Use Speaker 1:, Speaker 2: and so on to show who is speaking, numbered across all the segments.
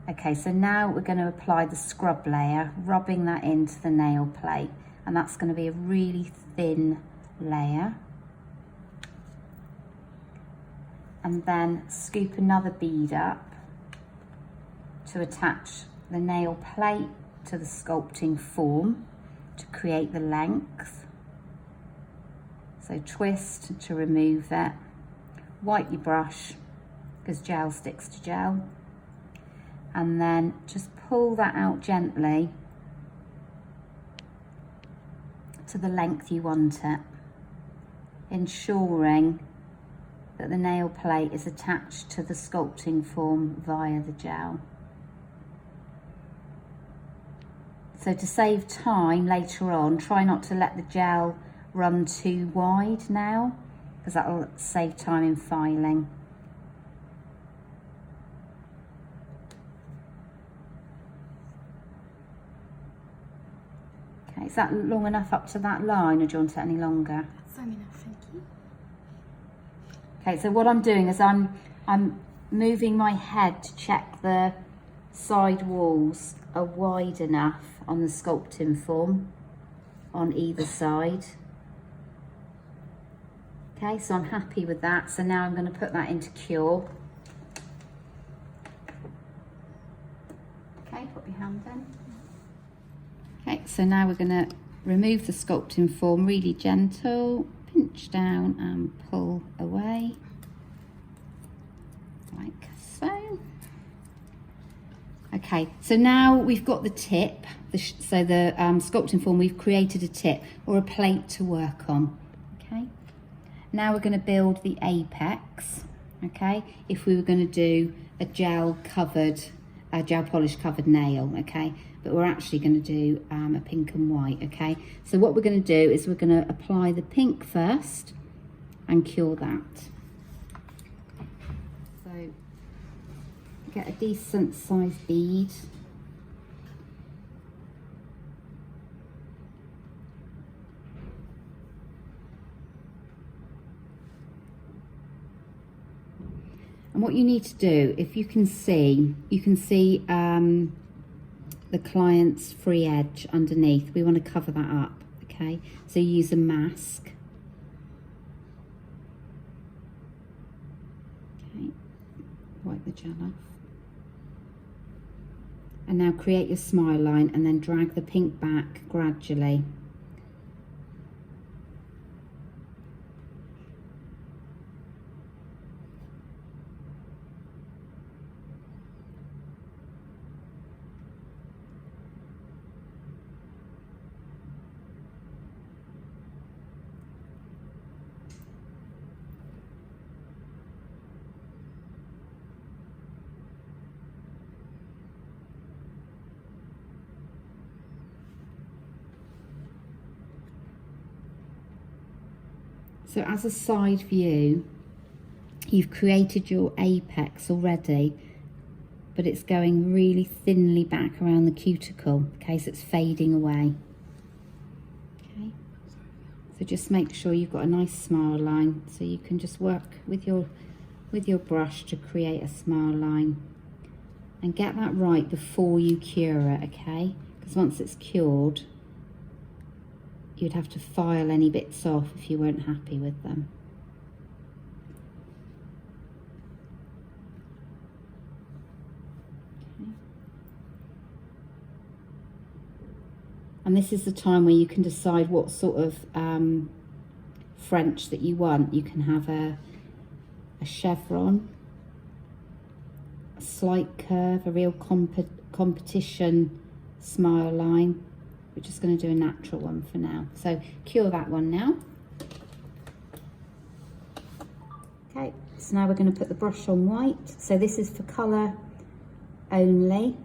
Speaker 1: Okay, so now we're going to apply the scrub layer, rubbing that into the nail plate, and that's going to be a really thin layer. And then scoop another bead up to attach the nail plate to the sculpting form to create the length. So twist to remove it, wipe your brush because gel sticks to gel, and then just pull that out gently to the length you want it, ensuring that the nail plate is attached to the sculpting form via the gel. So to save time later on, try not to let the gel run too wide now, because that will save time in filing. Okay, is that long enough up to that line, or do you want it any longer?
Speaker 2: That's long enough, thank you.
Speaker 1: Okay, so what I'm doing is I'm moving my head to check the side walls are wide enough on the sculpting form on either side. Okay, so I'm happy with that. So now I'm going to put that into cure. Okay, put your hand in. Okay, so now we're going to remove the sculpting form, really gentle, pinch down and pull away, like so. Okay, so now we've got the tip, so the sculpting form, we've created a tip or a plate to work on. Okay, now we're going to build the apex. Okay, if we were going to do a gel polish covered nail. Okay, but we're actually going to do a pink and white. Okay, so what we're going to do is we're going to apply the pink first and cure that. So get a decent sized bead. And what you need to do, if you can see, the client's free edge underneath. We want to cover that up, okay? So you use a mask. Okay, wipe the gel off. And now create your smile line and then drag the pink back gradually. So as a side view, you've created your apex already, but it's going really thinly back around the cuticle, okay, so it's fading away. Okay, so just make sure you've got a nice smile line, so you can just work with your brush to create a smile line. And get that right before you cure it, okay? Because once it's cured, you'd have to file any bits off if you weren't happy with them. Okay. And this is the time where you can decide what sort of French that you want. You can have a chevron, a slight curve, a real competition smile line. We're just going to do a natural one for now. So cure that one now. Okay, so now we're going to put the brush on white. So this is for colour only.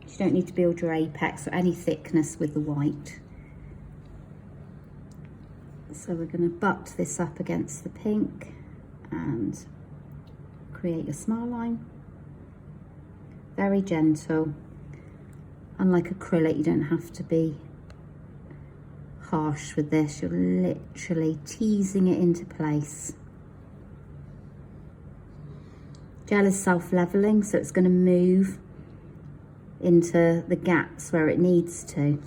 Speaker 1: You don't need to build your apex or any thickness with the white. So we're going to butt this up against the pink and create your smile line. Very gentle. Unlike acrylic, you don't have to be harsh with this. You're literally teasing it into place. Gel is self-leveling, so it's going to move into the gaps where it needs to.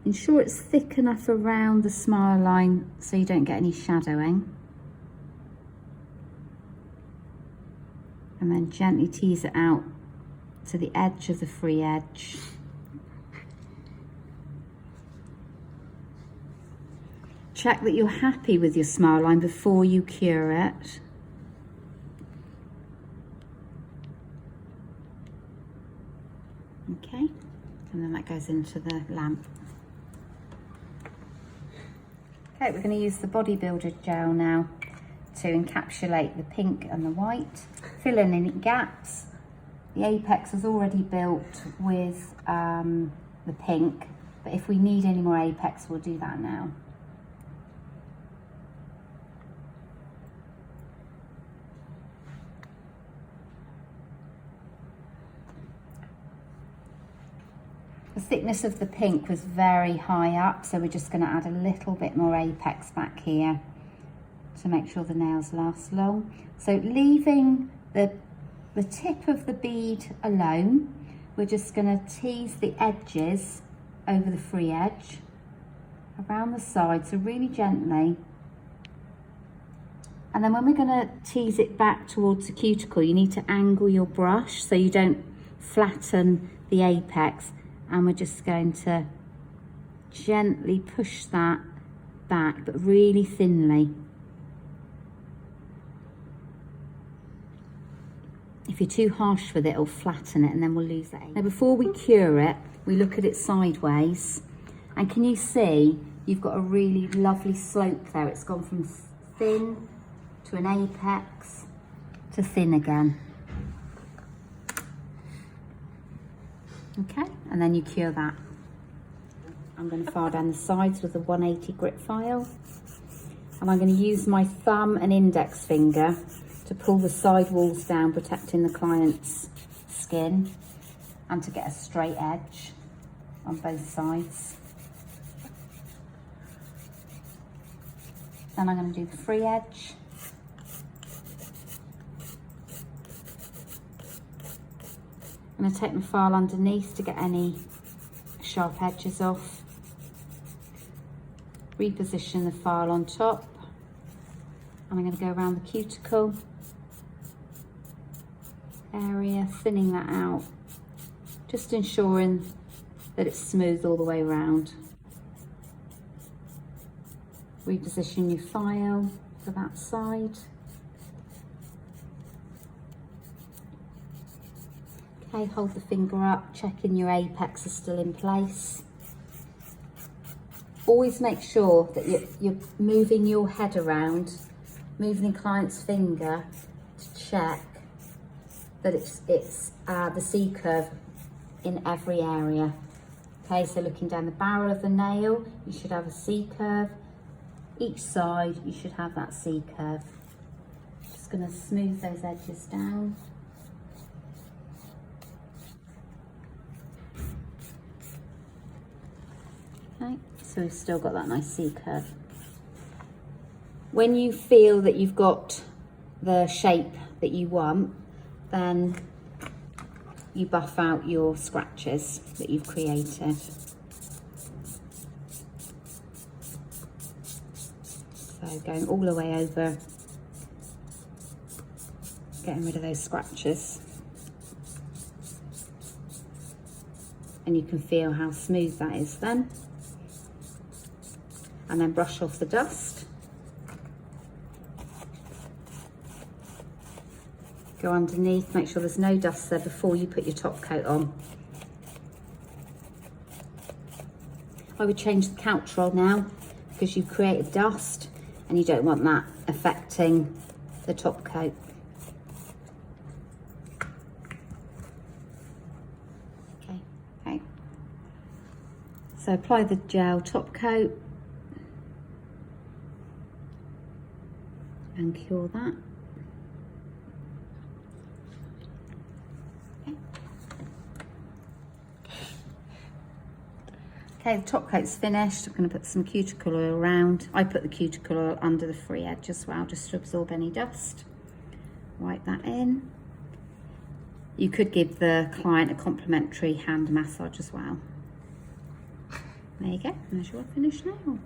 Speaker 1: Ensure it's thick enough around the smile line so you don't get any shadowing. And then gently tease it out to the edge of the free edge. Check that you're happy with your smile line before you cure it. Okay, and then that goes into the lamp. Okay, we're going to use the Bodybuilder gel now to encapsulate the pink and the white, fill in any gaps. The apex is already built with the pink, but if we need any more apex, we'll do that now. The thickness of the pink was very high up, so we're just going to add a little bit more apex back here to make sure the nails last long. So leaving the tip of the bead alone, we're just going to tease the edges over the free edge, around the side, so really gently. And then when we're going to tease it back towards the cuticle, you need to angle your brush so you don't flatten the apex. And we're just going to gently push that back, but really thinly. If you're too harsh with it, it'll flatten it and then we'll lose that. Now before we cure it, we look at it sideways. And can you see, you've got a really lovely slope there. It's gone from thin to an apex to thin again. Okay, and then you cure that. I'm going to file down the sides with a 180 grit file. And I'm going to use my thumb and index finger to pull the side walls down, protecting the client's skin, and to get a straight edge on both sides. Then I'm going to do the free edge. I'm going to take my file underneath to get any sharp edges off. Reposition the file on top. And I'm going to go around the cuticle area, thinning that out. Just ensuring that it's smooth all the way around. Reposition your file to that side. Okay, hold the finger up, checking your apex is still in place. Always make sure that you're moving your head around, moving the client's finger to check that it's the C-curve in every area. Okay, so looking down the barrel of the nail, you should have a C-curve. Each side, you should have that C-curve. Just going to smooth those edges down. Okay, so we've still got that nice C-curve. When you feel that you've got the shape that you want, then you buff out your scratches that you've created. So going all the way over, getting rid of those scratches. And you can feel how smooth that is then. And then brush off the dust. Go underneath, make sure there's no dust there before you put your top coat on. I would change the couch roll now because you've created dust and you don't want that affecting the top coat. Okay. So apply the gel top coat and cure that. Okay, the top coat's finished. I'm going to put some cuticle oil around. I put the cuticle oil under the free edge as well, just to absorb any dust. wipe that in. You could give the client a complimentary hand massage as well. There you go, there's your finished nail.